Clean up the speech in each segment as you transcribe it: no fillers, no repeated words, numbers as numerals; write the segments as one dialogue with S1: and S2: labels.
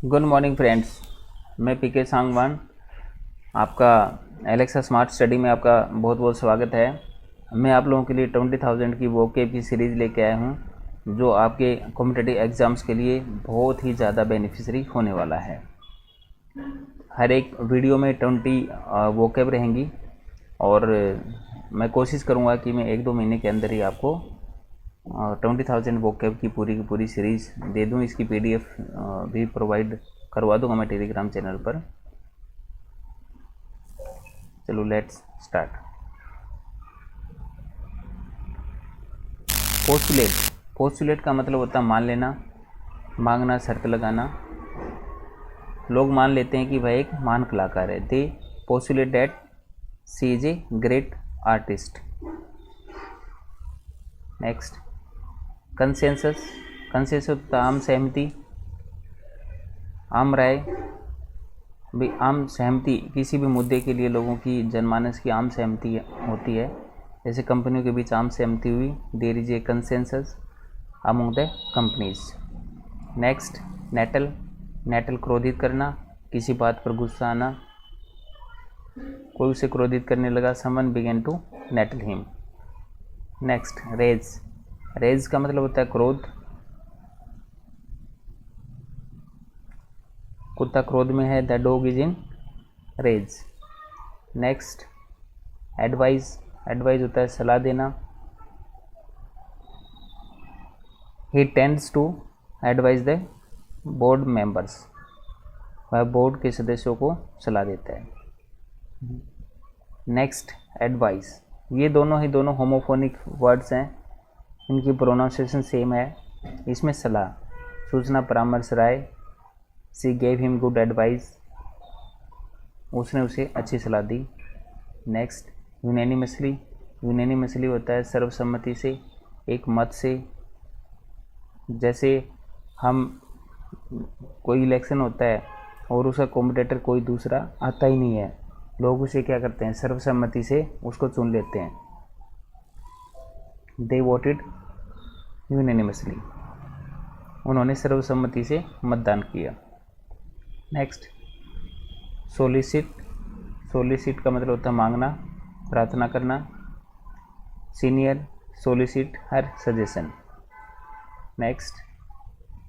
S1: Good morning friends, मैं पीके सांगवान। आपका Alexa smart study में आपका बहुत बहुत स्वागत है। मैं आप लोगों के लिए 20,000 की वोकेब की सीरीज़ लेके आया हूँ, जो आपके कॉम्पिटिटिव एग्ज़ाम्स के लिए बहुत ही ज़्यादा बेनिफिशियरी होने वाला है। हर एक वीडियो में 20 वोकेब रहेंगी और मैं कोशिश करूँगा कि मैं 1-2 महीने के अंदर ही आपको 20,000 वोकेब की पूरी सीरीज़ दे दूँ। इसकी PDF भी प्रोवाइड करवा दूँगा मैं टेलीग्राम चैनल पर। चलो लेट्स स्टार्ट। पोस्टुलेट का मतलब होता है मान लेना, मांगना, शर्त लगाना। लोग मान लेते हैं कि वह एक महान कलाकार है। They postulate that she is a great artist. Next, consensus होता है आम सहमति, आम राय। भी आम सहमति किसी भी मुद्दे के लिए लोगों की जनमानस की आम सहमति होती है। जैसे कंपनियों के बीच आम सहमति हुई, there is a consensus among the companies. Next, nettle क्रोधित करना, किसी बात पर गुस्सा आना। कोई उसे क्रोधित करने लगा, someone began to nettle him. Next, rage का मतलब होता है क्रोध। कुत्ता क्रोध में है, the dog is in rage. Next, advice होता है सलाह देना। He tends to advise the board members, वह बोर्ड के सदस्यों को सलाह देता है। नेक्स्ट, एडवाइस, ये दोनों होमोफोनिक वर्ड्स हैं, इनकी प्रोनाउंसिएशन सेम है। इसमें सलाह, सूचना, परामर्श, राय। She gave him good advice, उसने उसे अच्छी सलाह दी। नेक्स्ट, यूनैनिमसली होता है सर्वसम्मति से, एक मत से। जैसे हम कोई इलेक्शन होता है और उसका कॉम्पिटिटर कोई दूसरा आता ही नहीं है, लोग उसे क्या करते हैं, सर्वसम्मति से उसको चुन लेते हैं। दे वोटेड यूनैनिमसली, उन्होंने सर्वसम्मति से मतदान किया। नेक्स्ट, सोलिसिट का मतलब होता है मांगना, प्रार्थना करना। Senior solicit her suggestion. Next,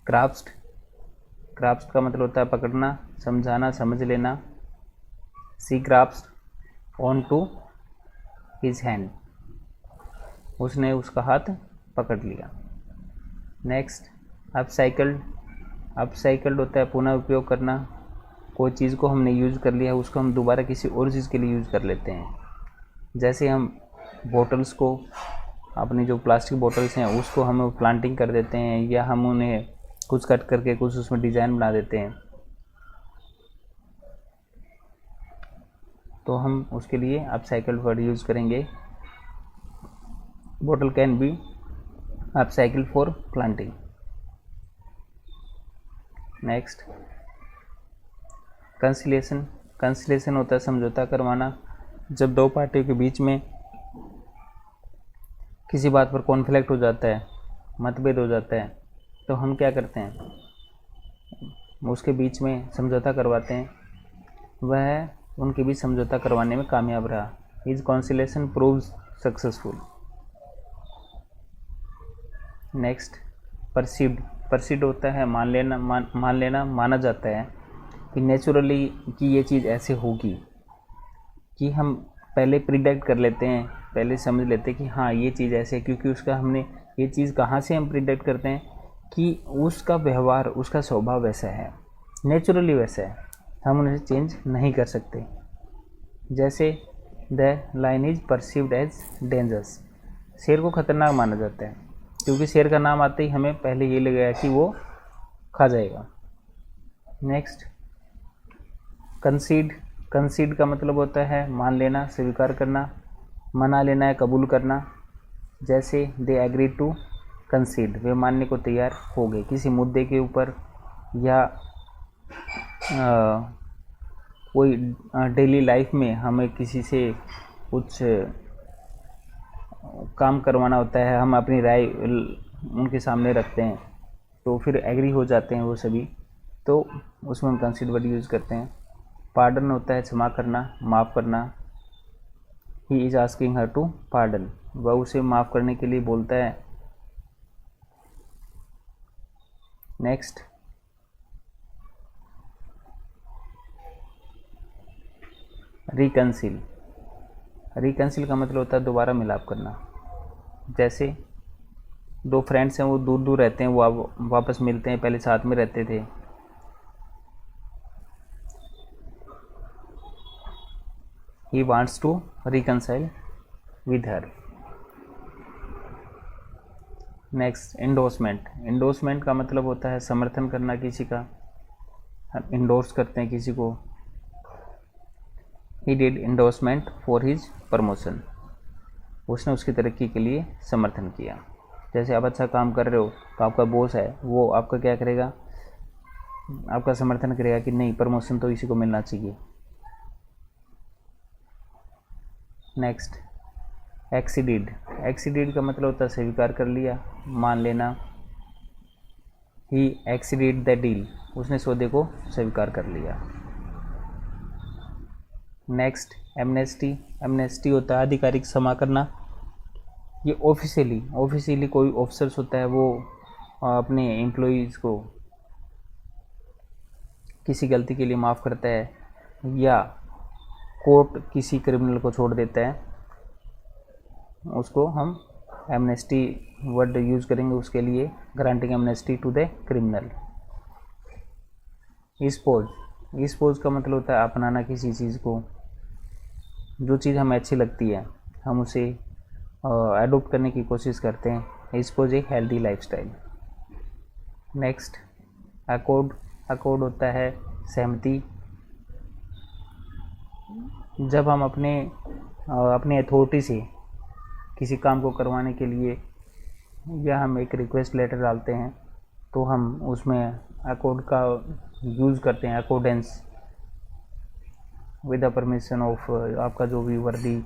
S1: grasp का मतलब होता है पकड़ना, समझाना, समझ लेना। She grasped on to his hand, उसने उसका हाथ पकड़ लिया। नेक्स्ट, अपसाइकल्ड होता है पुनः उपयोग करना। कोई चीज़ को हमने यूज़ कर लिया है, उसको हम दोबारा किसी और चीज़ के लिए यूज़ कर लेते हैं। जैसे हम बोतल्स को, अपनी जो प्लास्टिक बोतल्स हैं उसको हम प्लांटिंग कर देते हैं, या हम उन्हें कुछ कट करके कुछ उसमें डिज़ाइन बना देते हैं, तो हम उसके लिए अपसाइकल्ड वर्ड यूज़ करेंगे। बोतल can be upcycled for planting. Next, conciliation होता है समझौता करवाना। जब दो पार्टियों के बीच में किसी बात पर कॉन्फ्लिक्ट हो जाता है, मतभेद हो जाता है, तो हम क्या करते हैं, उसके बीच में समझौता करवाते हैं। वह उनके बीच समझौता करवाने में कामयाब रहा। His conciliation proves successful. Next, perceived होता है मान लेना, माना जाता है कि नेचुरली कि ये चीज़ ऐसे होगी, कि हम पहले प्रिडिक्ट कर लेते हैं, पहले समझ लेते हैं कि हाँ ये चीज़ ऐसे है, क्योंकि उसका हमने ये चीज़ कहाँ से हम प्रिडिक्ट करते हैं कि उसका व्यवहार, उसका स्वभाव वैसा है, नेचुरली वैसा है, हम उन्हें चेंज नहीं कर सकते। जैसे the lion is perceived as dangerous, शेर को खतरनाक माना जाता है, क्योंकि शेर का नाम आते ही हमें पहले ये लगेगा कि वो खा जाएगा। नेक्स्ट, कंसीड का मतलब होता है मान लेना, स्वीकार करना, मना लेना है, कबूल करना। जैसे दे एग्री टू कंसीड, वे मानने को तैयार हो गए किसी मुद्दे के ऊपर, या कोई डेली लाइफ में हमें किसी से कुछ काम करवाना होता है, हम अपनी राय उनके सामने रखते हैं, तो फिर एग्री हो जाते हैं वो सभी। तो उसमें हम कंसीड वर्ड यूज़ करते हैं। पार्डन होता है क्षमा करना, माफ़ करना। He is asking her to pardon, वह उसे माफ़ करने के लिए बोलता है। नेक्स्ट, रिकंसिल। रिकंसिल का मतलब होता है दोबारा मिलाप करना। जैसे दो फ्रेंड्स हैं, वो दूर दूर रहते हैं, वो अब वापस मिलते हैं, पहले साथ में रहते थे। He wants to reconcile with her. Next, endorsement. Endorsement का मतलब होता है समर्थन करना किसी का, हम इंडोर्स करते हैं किसी को। He did endorsement for his promotion, उसने उसकी तरक्की के लिए समर्थन किया। जैसे आप अच्छा काम कर रहे हो तो आपका बॉस है, वो आपका क्या करेगा, आपका समर्थन करेगा कि नहीं, प्रमोशन तो इसी को मिलना चाहिए। नेक्स्ट, एक्सीडीड। एक्सीडीड का मतलब होता है स्वीकार कर लिया, मान लेना। ही एक्सीडीड द डील, उसने सौदे को स्वीकार कर लिया। Next, amnesty. एमनेस्टी होता है आधिकारिक क्षमा करना। ये ऑफिशियली कोई ऑफिसर्स होता है, वो अपने एम्प्लॉइज़ को किसी गलती के लिए माफ़ करता है, या कोर्ट किसी क्रिमिनल को छोड़ देता है, उसको हम एमनेस्टी वर्ड यूज़ करेंगे उसके लिए, granting amnesty to the criminal. Spouse का मतलब होता है अपनाना किसी चीज़ को, जो चीज़ हमें अच्छी लगती है हम उसे एडोप्ट करने की कोशिश करते हैं। स्पोज एक healthy lifestyle. Next, accord. Accord होता है सहमति। जब हम अपने अथॉरिटी से किसी काम को करवाने के लिए या हम एक रिक्वेस्ट लेटर डालते हैं तो हम उसमें अकॉर्ड का यूज़ करते हैं, accordance with the permission of आपका जो भी वर्दी,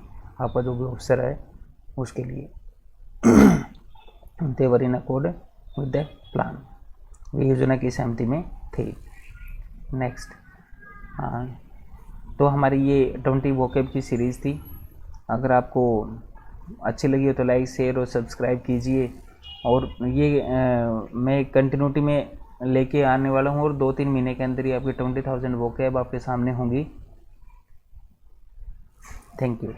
S1: आपका जो भी ऑफिसर है उसके लिए। They were in accord with the plan, वे योजना की सहमति में थे। नेक्स्ट, तो हमारी ये 20 वोकैब की सीरीज़ थी। अगर आपको अच्छी लगी हो तो लाइक, शेयर और सब्सक्राइब कीजिए। और ये मैं कंटिन्यूटी में लेके आने वाला हूँ और 2-3 महीने के अंदर ही आपकी 20,000 वोकैब आपके सामने होंगी। Thank you.